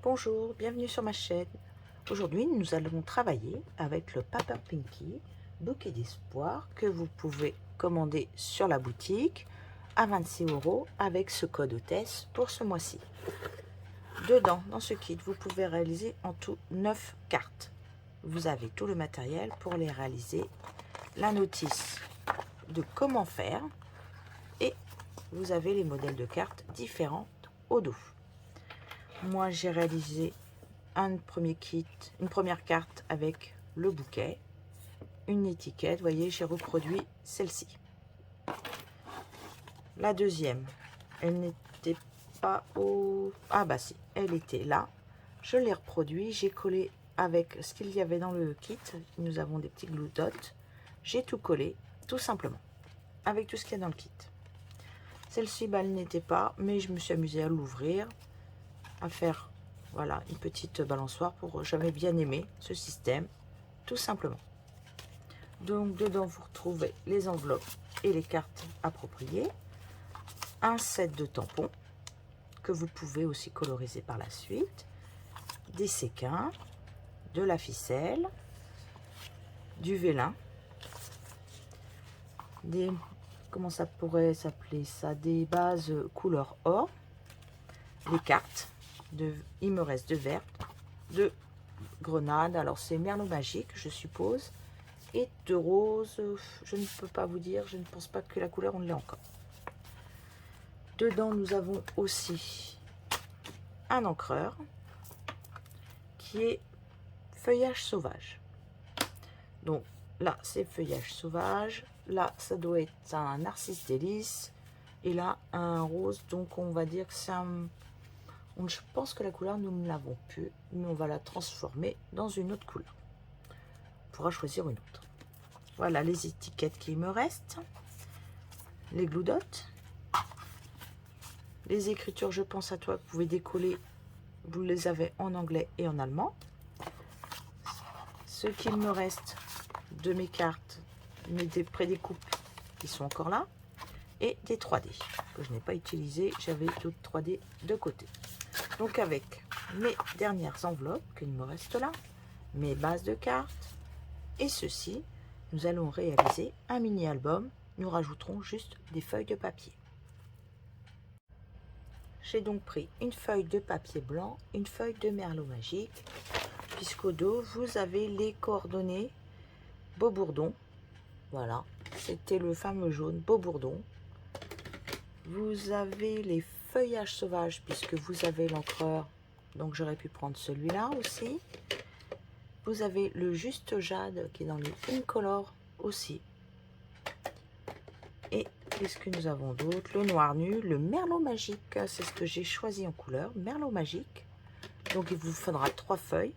Bonjour, bienvenue sur ma chaîne. Aujourd'hui, nous allons travailler avec le Paper Pinky bouquet d'espoir que vous pouvez commander sur la boutique à 26 € avec ce code hôtesse pour ce mois-ci. Dedans, dans ce kit, vous pouvez réaliser en tout 9 cartes. Vous avez tout le matériel pour les réaliser, la notice de comment faire et vous avez les modèles de cartes différentes au dos. Moi, j'ai réalisé un premier kit, une première carte avec le bouquet, une étiquette. Vous voyez, j'ai reproduit celle-ci. La deuxième, elle n'était pas au... Ah bah si, elle était là. Je l'ai reproduit, j'ai collé avec ce qu'il y avait dans le kit. Nous avons des petits glue dots. J'ai tout collé, tout simplement, avec tout ce qu'il y a dans le kit. Celle-ci, bah, elle n'était pas, mais je me suis amusée à l'ouvrir, à faire, voilà, une petite balançoire pour... J'avais bien aimé ce système, tout simplement. Donc, dedans, vous retrouvez les enveloppes et les cartes appropriées, un set de tampons que vous pouvez aussi coloriser par la suite, des séquins, de la ficelle, du vélin, des... Comment ça pourrait s'appeler ça? Des bases couleur or, les cartes. Il me reste de vertes, de grenades, alors c'est merlot magique je suppose, et de rose, je ne peux pas vous dire, je ne pense pas que la couleur on l'ait encore. Dedans nous avons aussi un encreur qui est feuillage sauvage. Donc là c'est feuillage sauvage, là ça doit être un narcisse délice, et là un rose, donc on va dire que c'est un... Je pense que la couleur, nous ne l'avons plus, mais on va la transformer dans une autre couleur. On pourra choisir une autre. Voilà les étiquettes qui me restent. Les glue dots. Les écritures, je pense à toi, vous pouvez décoller. Vous les avez en anglais et en allemand. Ce qu'il me reste de mes cartes, des prédécoupes qui sont encore là. Et des 3D que je n'ai pas utilisé. J'avais d'autres 3D de côté. Donc avec mes dernières enveloppes qu'il me reste là, mes bases de cartes et ceci, nous allons réaliser un mini album. Nous rajouterons juste des feuilles de papier. J'ai donc pris une feuille de papier blanc, une feuille de merlot magique, puisqu'au dos vous avez les coordonnées Beaubourdon. Voilà, c'était le fameux jaune Beaubourdon. Vous avez les feuillages sauvages puisque vous avez l'encreur, donc j'aurais pu prendre celui-là aussi. Vous avez le juste jade qui est dans le Incolor aussi. Et qu'est-ce que nous avons d'autre? Le noir nu, le merlot magique, c'est ce que j'ai choisi en couleur, merlot magique. Donc il vous faudra 3 feuilles.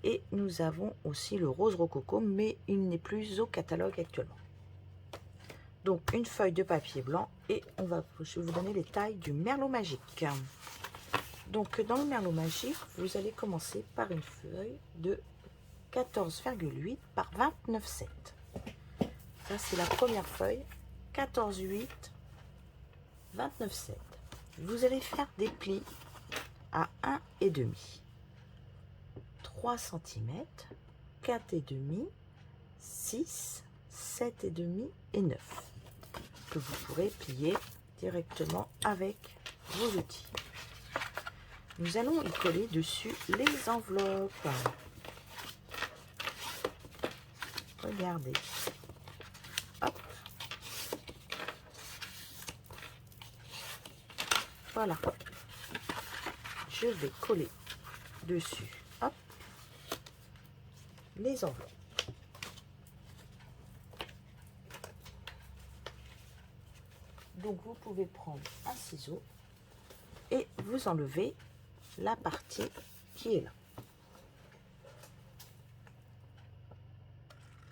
Et nous avons aussi le rose rococo, mais il n'est plus au catalogue actuellement. Donc une feuille de papier blanc et je vais vous donner les tailles du merlot magique. Donc dans le merlot magique, vous allez commencer par une feuille de 14,8 par 29,7. Ça c'est la première feuille, 14,8, 29,7. Vous allez faire des plis à 1,5, 3 cm, 4,5, 6, 7,5 et 9. Que vous pourrez plier directement avec vos outils. Nous allons y coller dessus les enveloppes. Regardez. Hop. Voilà. Je vais coller dessus. Hop. Les enveloppes. Donc vous pouvez prendre un ciseau et vous enlevez la partie qui est là.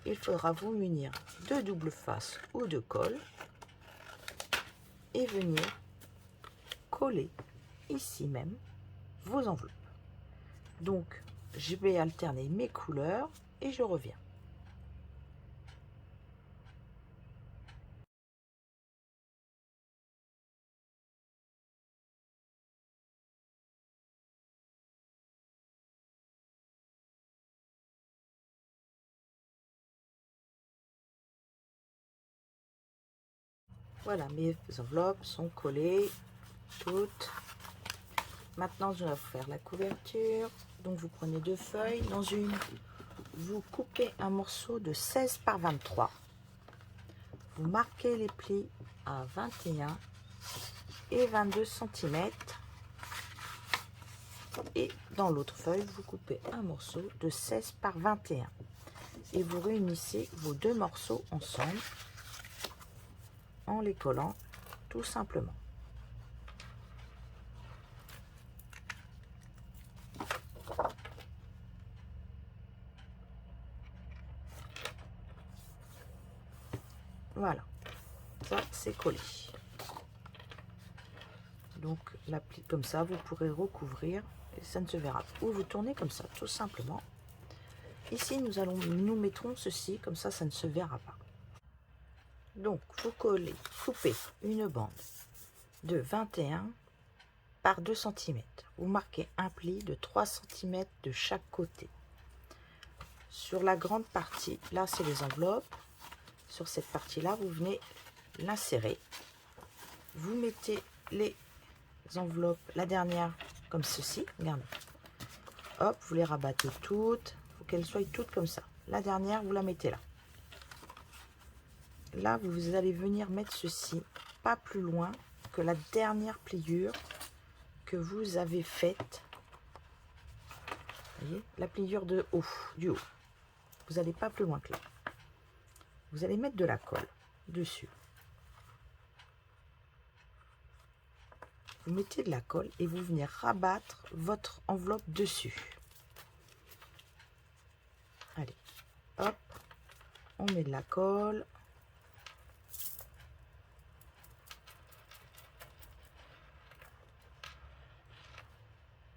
Il faudra vous munir de double face ou de colle et venir coller ici même vos enveloppes. Donc je vais alterner mes couleurs et je reviens. Voilà, mes enveloppes sont collées toutes. Maintenant, je vais vous faire la couverture. Donc, vous prenez 2 feuilles. Dans une, vous coupez un morceau de 16 par 23. Vous marquez les plis à 21 et 22 cm. Et dans l'autre feuille, vous coupez un morceau de 16 par 21. Et vous réunissez vos 2 morceaux ensemble en les collant tout simplement. Voilà, ça c'est collé. Donc la pli comme ça, vous pourrez recouvrir et ça ne se verra pas. Ou vous tournez comme ça, tout simplement. Ici, nous mettrons ceci, comme ça ne se verra pas. Donc, vous coupez une bande de 21 par 2 cm. Vous marquez un pli de 3 cm de chaque côté. Sur la grande partie, là c'est les enveloppes. Sur cette partie-là, vous venez l'insérer. Vous mettez les enveloppes, la dernière, comme ceci. Regardez. Hop, vous les rabattez toutes. Il faut qu'elles soient toutes comme ça. La dernière, vous la mettez là. Là, vous allez venir mettre ceci pas plus loin que la dernière pliure que vous avez faite. Vous voyez, la pliure du haut. Vous n'allez pas plus loin que là. Vous allez mettre de la colle dessus. Vous mettez de la colle et vous venez rabattre votre enveloppe dessus. Allez, hop, on met de la colle.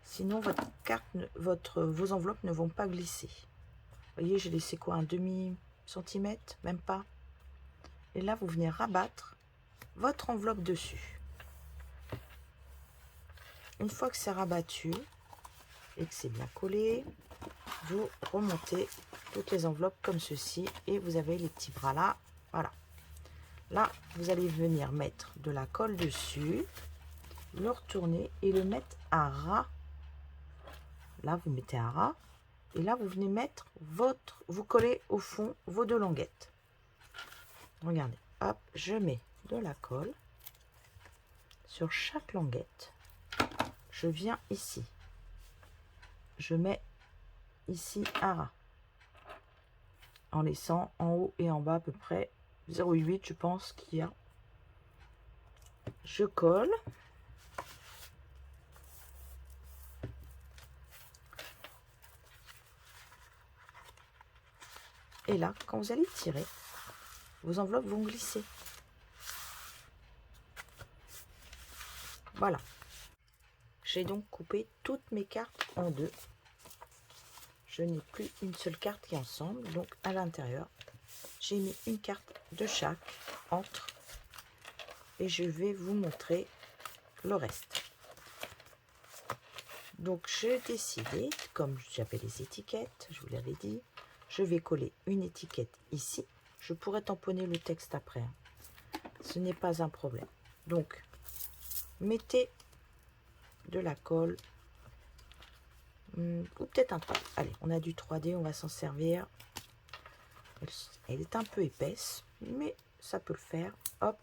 Sinon, votre carte, vos enveloppes ne vont pas glisser. Vous voyez, j'ai laissé quoi, un demi-centimètre, même pas. Et là, vous venez rabattre votre enveloppe dessus. Une fois que c'est rabattu et que c'est bien collé, vous remontez toutes les enveloppes comme ceci et vous avez les petits bras là. Voilà. Là, vous allez venir mettre de la colle dessus, le retourner et le mettre à ras. Là, vous mettez à ras. Et là, vous venez mettre vous collez au fond vos 2 languettes. Regardez, hop, je mets de la colle sur chaque languette. Je viens ici. Je mets ici à ras. En laissant en haut et en bas à peu près 0,8, je pense qu'il y a. Je colle. Et là, quand vous allez tirer, vos enveloppes vont glisser. Voilà. J'ai donc coupé toutes mes cartes en 2. Je n'ai plus une seule carte qui est ensemble. Donc, à l'intérieur, j'ai mis une carte de chaque entre. Et je vais vous montrer le reste. Donc, j'ai décidé, comme j'avais les étiquettes, je vous l'avais dit, je vais coller une étiquette ici. Je pourrais tamponner le texte après. Ce n'est pas un problème. Donc, mettez de la colle. Ou peut-être un 3. Allez, on a du 3D, on va s'en servir. Elle est un peu épaisse, mais ça peut le faire. Hop.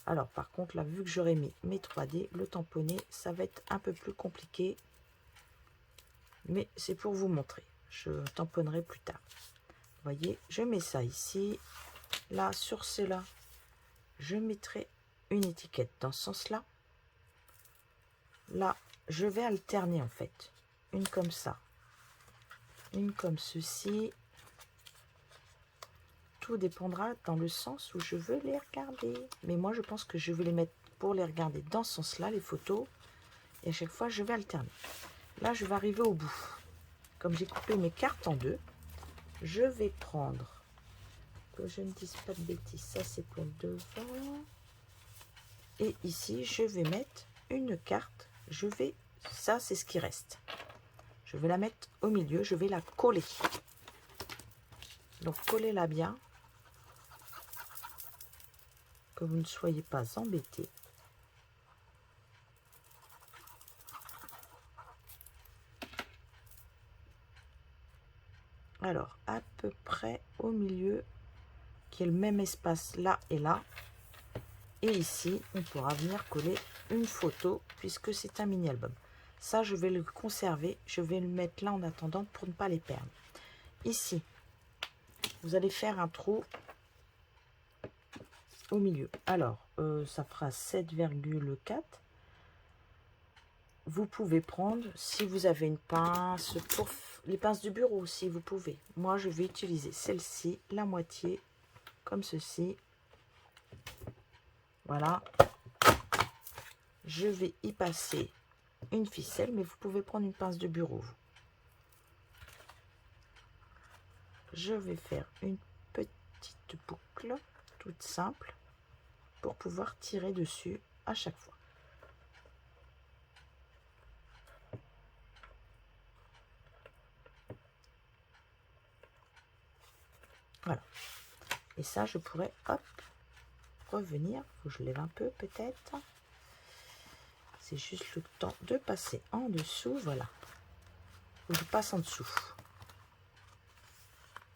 Alors, par contre, là, vu que j'aurais mis mes 3D, le tamponner, ça va être un peu plus compliqué. Mais c'est pour vous montrer. Je tamponnerai plus tard. Vous voyez, je mets ça ici. Là, sur cela, je mettrai une étiquette dans ce sens-là. Là, je vais alterner en fait. Une comme ça. Une comme ceci. Tout dépendra dans le sens où je veux les regarder. Mais moi, je pense que je vais les mettre pour les regarder dans ce sens-là, les photos. Et à chaque fois, je vais alterner. Là, je vais arriver au bout. Comme j'ai coupé mes cartes en 2, je vais prendre, que je ne dise pas de bêtises, ça c'est pour le devant. Et ici, je vais mettre une carte. Ça c'est ce qui reste. Je vais la mettre au milieu, je vais la coller. Donc, collez-la bien. que vous ne soyez pas embêtés. Alors, à peu près au milieu, qui est le même espace là et là. Et ici, on pourra venir coller une photo, puisque c'est un mini-album. Ça, je vais le conserver. Je vais le mettre là en attendant pour ne pas les perdre. Ici, vous allez faire un trou au milieu. Alors, ça fera 7,4. Vous pouvez prendre, si vous avez une pince, pour les pinces du bureau, si vous pouvez. Moi, je vais utiliser celle-ci, la moitié, comme ceci. Voilà. Je vais y passer une ficelle, mais vous pouvez prendre une pince de bureau. Je vais faire une petite boucle, toute simple, pour pouvoir tirer dessus à chaque fois. Voilà. Et ça, je pourrais, hop, revenir. Faut que je lève un peu, peut-être. C'est juste le temps de passer en dessous. Voilà. Faut que je passe en dessous.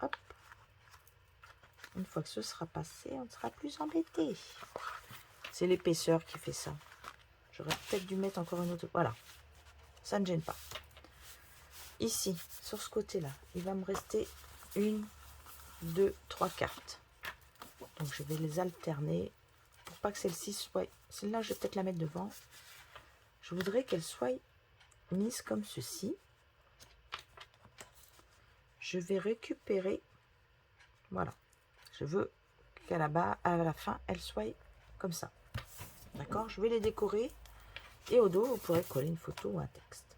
Hop. Une fois que ce sera passé, on ne sera plus embêté. C'est l'épaisseur qui fait ça. J'aurais peut-être dû mettre encore une autre. Voilà. Ça ne gêne pas. Ici, sur ce côté-là, il va me rester 1, 2, 3 cartes. Donc, je vais les alterner pour pas que celle-ci soit... Celle-là, je vais peut-être la mettre devant. Je voudrais qu'elle soit mise comme ceci. Je vais récupérer... Voilà. Je veux qu'à à la fin, elle soit comme ça. D'accord? Je vais les décorer. Et au dos, vous pourrez coller une photo ou un texte.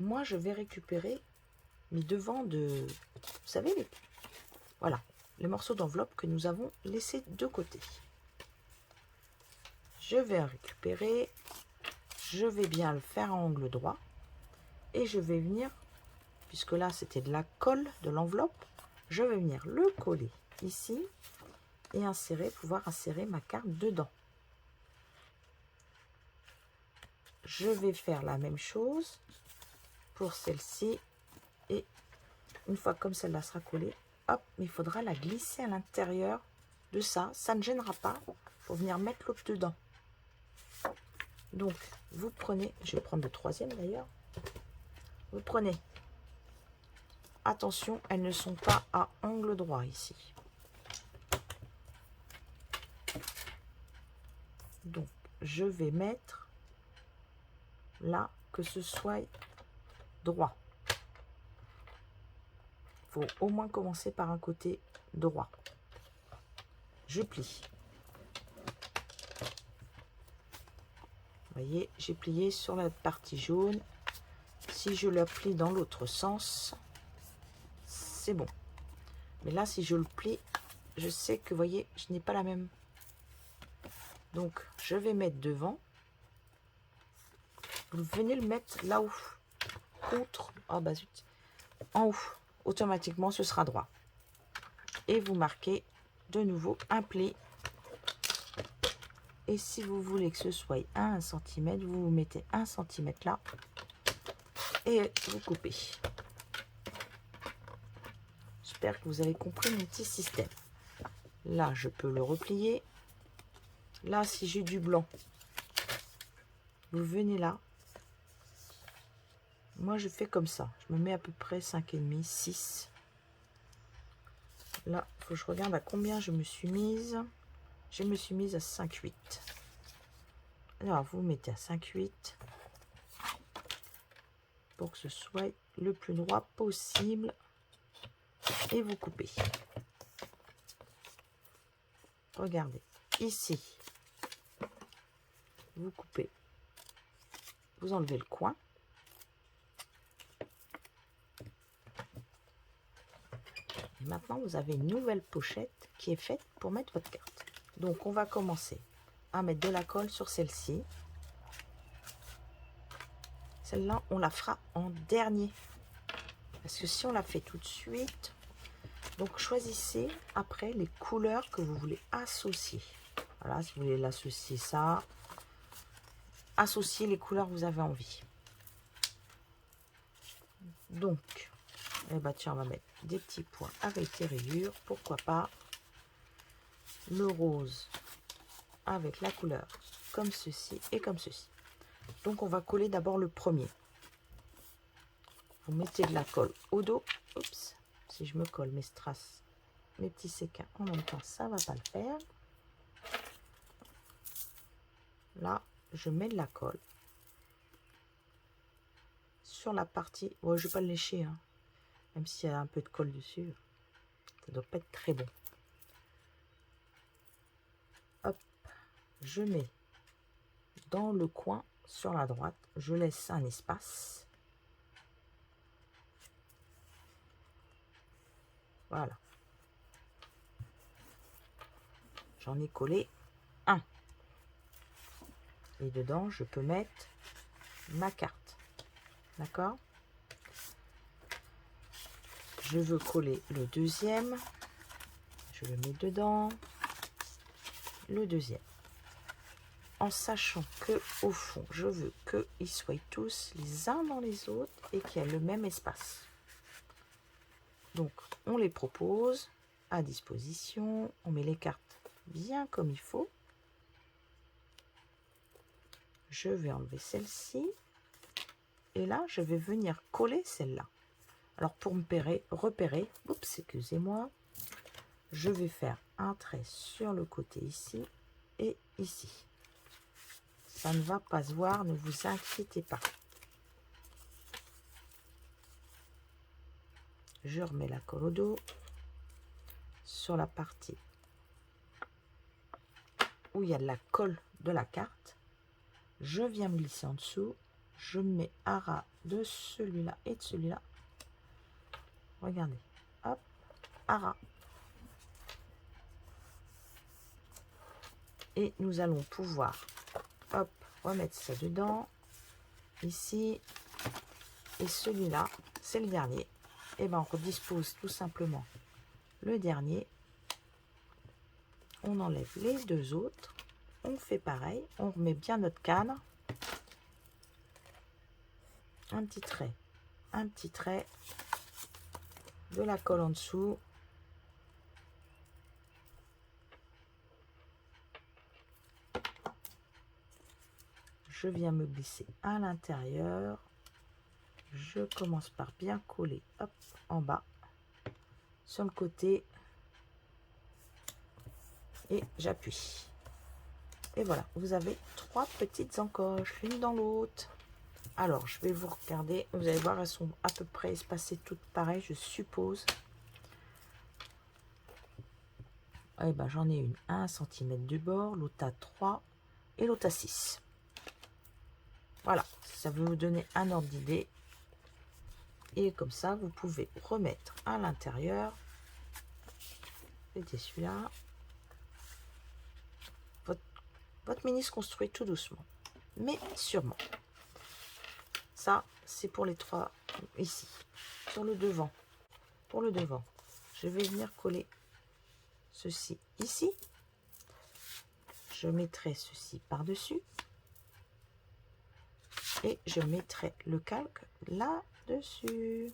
Moi, je vais récupérer mes devants de... Vous savez, voilà, les morceaux d'enveloppe que nous avons laissés de côté. Je vais récupérer. Je vais bien le faire en angle droit. Et je vais venir, puisque là, c'était de la colle de l'enveloppe, je vais venir le coller ici et insérer, pouvoir insérer ma carte dedans. Je vais faire la même chose pour celle-ci et une fois comme celle-là sera collée, hop, il faudra la glisser à l'intérieur de ça. Ça ne gênera pas pour venir mettre l'autre dedans. Donc, vous prenez, je vais prendre le troisième d'ailleurs. Vous prenez, attention, elles ne sont pas à angle droit ici. Donc, je vais mettre là que ce soit droit. Il faut au moins commencer par un côté droit. Je plie. Vous voyez, j'ai plié sur la partie jaune. Si je la plie dans l'autre sens, c'est bon. Mais là, si je le plie, je sais que, vous voyez, je n'ai pas la même. Donc, je vais mettre devant. Vous venez le mettre là où, contre, oh bah zut, en haut. Automatiquement, ce sera droit. Et vous marquez de nouveau un pli. Et si vous voulez que ce soit à 1 cm, vous vous mettez 1 cm là. Et vous coupez. J'espère que vous avez compris mon petit système. Là, je peux le replier. Là, si j'ai du blanc, vous venez là. Moi, je fais comme ça. Je me mets à peu près 5,5, 6. Là, il faut que je regarde à combien je me suis mise. Je me suis mise à 5,8. Alors, vous mettez à 5,8 pour que ce soit le plus droit possible. Et vous coupez. Regardez, ici, vous coupez. Vous enlevez le coin. Et maintenant, vous avez une nouvelle pochette qui est faite pour mettre votre carte. Donc, on va commencer à mettre de la colle sur celle-ci. Celle-là, on la fera en dernier. Parce que si on la fait tout de suite, Donc choisissez après les couleurs que vous voulez associer. Voilà, si vous voulez l'associer ça, associez les couleurs que vous avez envie. Donc, eh ben tiens, on va mettre des petits points avec des rayures, pourquoi pas. Le rose avec la couleur comme ceci et comme ceci. Donc on va coller d'abord le premier. Vous mettez de la colle au dos. Oups, si je me colle mes strass, mes petits séquins en même temps, ça va pas le faire. Là, je mets de la colle sur la partie. Bon, je vais pas le lécher, hein. Même s'il y a un peu de colle dessus, ça doit pas être très bon. Hop, je mets dans le coin sur la droite, je laisse un espace. Voilà. J'en ai collé un. Et dedans, je peux mettre ma carte. D'accord? Je veux coller le deuxième. Je le mets dedans. Le deuxième. En sachant que au fond, je veux qu'ils soient tous les uns dans les autres et qu'il y ait le même espace. Donc, on les propose à disposition. On met les cartes bien comme il faut. Je vais enlever celle-ci. Et là, je vais venir coller celle-là. Alors, pour me repérer, oups, excusez-moi, je vais faire un trait sur le côté ici et ici. Ça ne va pas se voir, ne vous inquiétez pas. Je remets la colle au dos sur la partie où il y a de la colle de la carte. Je viens me glisser en dessous. Je mets à ras de celui-là et de celui-là. Regardez. Hop, à ras. Et nous allons pouvoir, hop, remettre ça dedans. Ici. Et celui-là, c'est le dernier. Et ben on redispose tout simplement le dernier. On enlève les deux autres. On fait pareil. On remet bien notre cadre. Un petit trait, de la colle en dessous. Je viens me glisser à l'intérieur. Je commence par bien coller, hop, en bas, sur le côté. Et j'appuie. Et voilà, vous avez trois petites encoches, l'une dans l'autre. Alors, je vais vous regarder. Vous allez voir, elles sont à peu près espacées toutes pareilles, je suppose. Eh ben, j'en ai une à 1 cm du bord, l'autre à 3 et l'autre à 6. Voilà, ça veut vous donner un ordre d'idée. Et comme ça, vous pouvez remettre à l'intérieur. C'était celui-là. Votre mini se construit tout doucement, mais sûrement. Ça, c'est pour les trois ici. Sur le devant, pour le devant, je vais venir coller ceci ici. Je mettrai ceci par-dessus. Et je mettrai le calque là-dessus.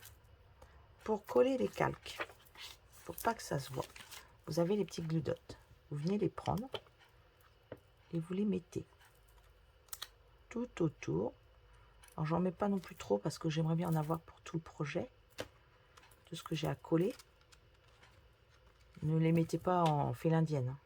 Pour coller les calques, pour pas que ça se voit, vous avez les petits glue dots. Vous venez les prendre et vous les mettez tout autour. Alors j'en mets pas non plus trop parce que j'aimerais bien en avoir pour tout le projet, tout ce que j'ai à coller. Ne les mettez pas en fil indienne, hein.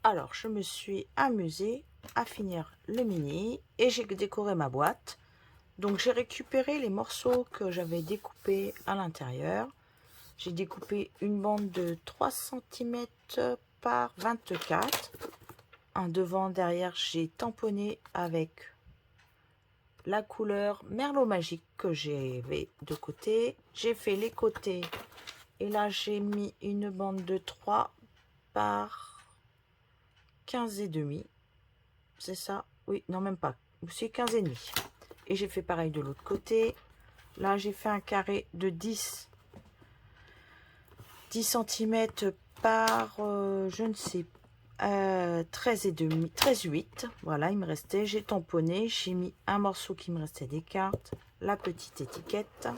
Alors, je me suis amusée à finir le mini et j'ai décoré ma boîte. Donc, j'ai récupéré les morceaux que j'avais découpés à l'intérieur. J'ai découpé une bande de 3 cm par 24. Un devant, derrière, j'ai tamponné avec la couleur Merlot Magique que j'avais de côté. J'ai fait les côtés et là, j'ai mis une bande de 3 par 15 et demi. C'est ça? Oui, non, même pas. C'est 15 et demi. Et j'ai fait pareil de l'autre côté. Là, j'ai fait un carré de 10 cm par, je ne sais, 13 et demi, 13,8. Voilà, il me restait. J'ai tamponné. J'ai mis un morceau qui me restait des cartes. La petite étiquette.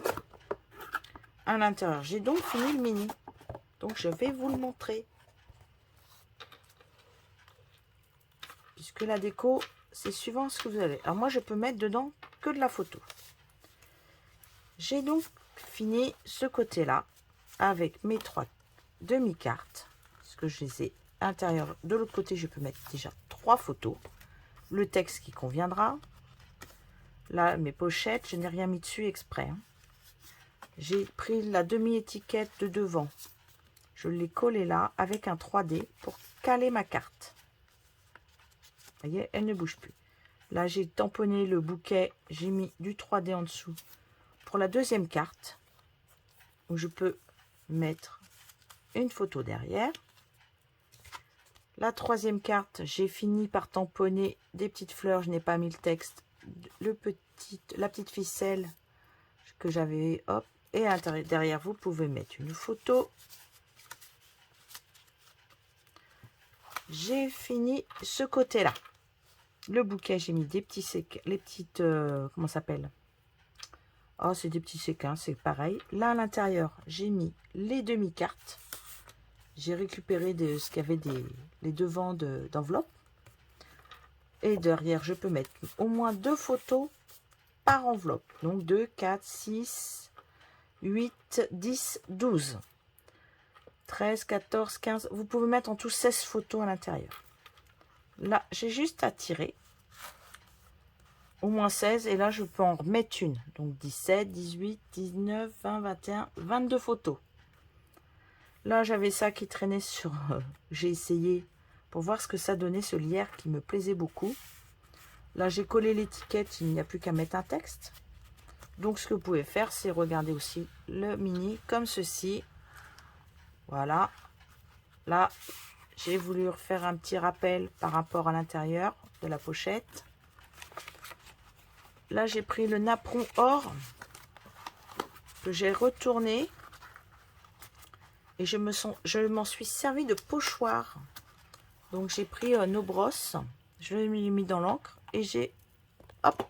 À l'intérieur, j'ai donc fini le mini. Donc, je vais vous le montrer. Puisque la déco, c'est suivant ce que vous avez. Alors, moi, je peux mettre dedans que de la photo. J'ai donc fini ce côté-là avec mes 3 demi-cartes. Parce que je les ai à l'intérieur. De l'autre côté, je peux mettre déjà 3 photos. Le texte qui conviendra. Là, mes pochettes, je n'ai rien mis dessus exprès. Hein. J'ai pris la demi-étiquette de devant. Je l'ai collée là avec un 3D pour caler ma carte. Vous voyez, elle ne bouge plus. Là, j'ai tamponné le bouquet. J'ai mis du 3D en dessous. Pour la deuxième carte, où je peux mettre une photo derrière. La troisième carte, j'ai fini par tamponner des petites fleurs. Je n'ai pas mis le texte. La petite ficelle que j'avais, hop. Et à l'intérieur, derrière, vous pouvez mettre une photo. J'ai fini ce côté-là. Le bouquet, j'ai mis des petits les petites, comment ça s'appelle? Oh, c'est des petits séquins, c'est pareil. Là, à l'intérieur, j'ai mis les demi-cartes. J'ai récupéré ce qu'il y avait les devants d'enveloppe. Et derrière, je peux mettre au moins 2 photos par enveloppe. Donc 2, 4, 6, 8, 10, 12. 13, 14, 15. Vous pouvez mettre en tout 16 photos à l'intérieur. Là, j'ai juste à tirer. Au moins 16. Et là, je peux en remettre une. Donc 17, 18, 19, 20, 21, 22 photos. Là, j'avais ça qui traînait sur... j'ai essayé pour voir ce que ça donnait, ce lierre qui me plaisait beaucoup. Là, j'ai collé l'étiquette. Il n'y a plus qu'à mettre un texte. Donc, ce que vous pouvez faire, c'est regarder aussi le mini comme ceci. Voilà. Là, j'ai voulu refaire un petit rappel par rapport à l'intérieur de la pochette. Là, j'ai pris le napperon or que j'ai retourné. Et je m'en suis servi de pochoir. Donc, j'ai pris nos brosses. Je l'ai mis dans l'encre. Et j'ai, hop,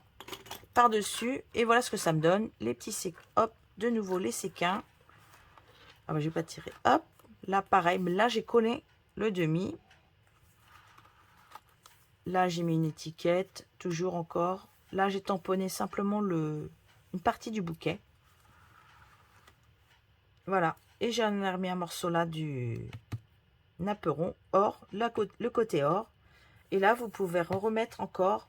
par-dessus. Et voilà ce que ça me donne. Les petits séquins. Hop, de nouveau les séquins. Ah bah, je vais pas tirer. Hop, là, pareil. Mais là, j'ai collé le demi. Là, j'ai mis une étiquette. Toujours encore. Là, j'ai tamponné simplement une partie du bouquet. Voilà. Et j'en ai remis un morceau là du napperon or, le côté or. Et là, vous pouvez remettre encore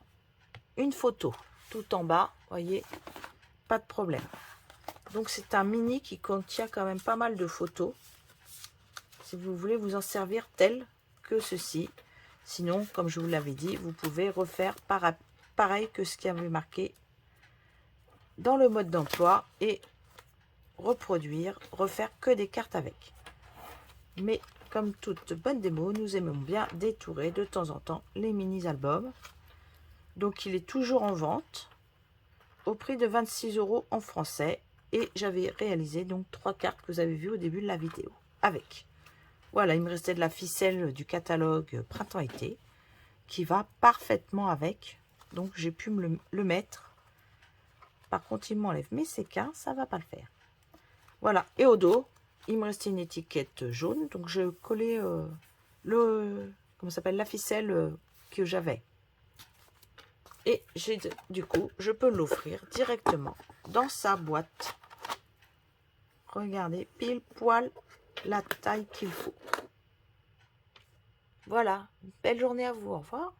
une photo tout en bas. Voyez, pas de problème. Donc, c'est un mini qui contient quand même pas mal de photos. Si vous voulez vous en servir tel que ceci. Sinon, comme je vous l'avais dit, vous pouvez refaire pareil que ce qui avait marqué dans le mode d'emploi et reproduire, refaire que des cartes avec. Mais comme toute bonne démo, nous aimons bien détourer de temps en temps les mini-albums. Donc il est toujours en vente au prix de 26 € en français. Et j'avais réalisé donc 3 cartes que vous avez vues au début de la vidéo. Avec. Voilà, il me restait de la ficelle du catalogue printemps-été qui va parfaitement avec. Donc j'ai pu me le mettre. Par contre, il m'enlève mes séquins, ça ne va pas le faire. Voilà, et au dos, il me restait une étiquette jaune. Donc je collais comment ça s'appelle, la ficelle que j'avais. Et du coup, je peux l'offrir directement dans sa boîte. Regardez, pile poil la taille qu'il faut. Voilà, belle journée à vous, au revoir.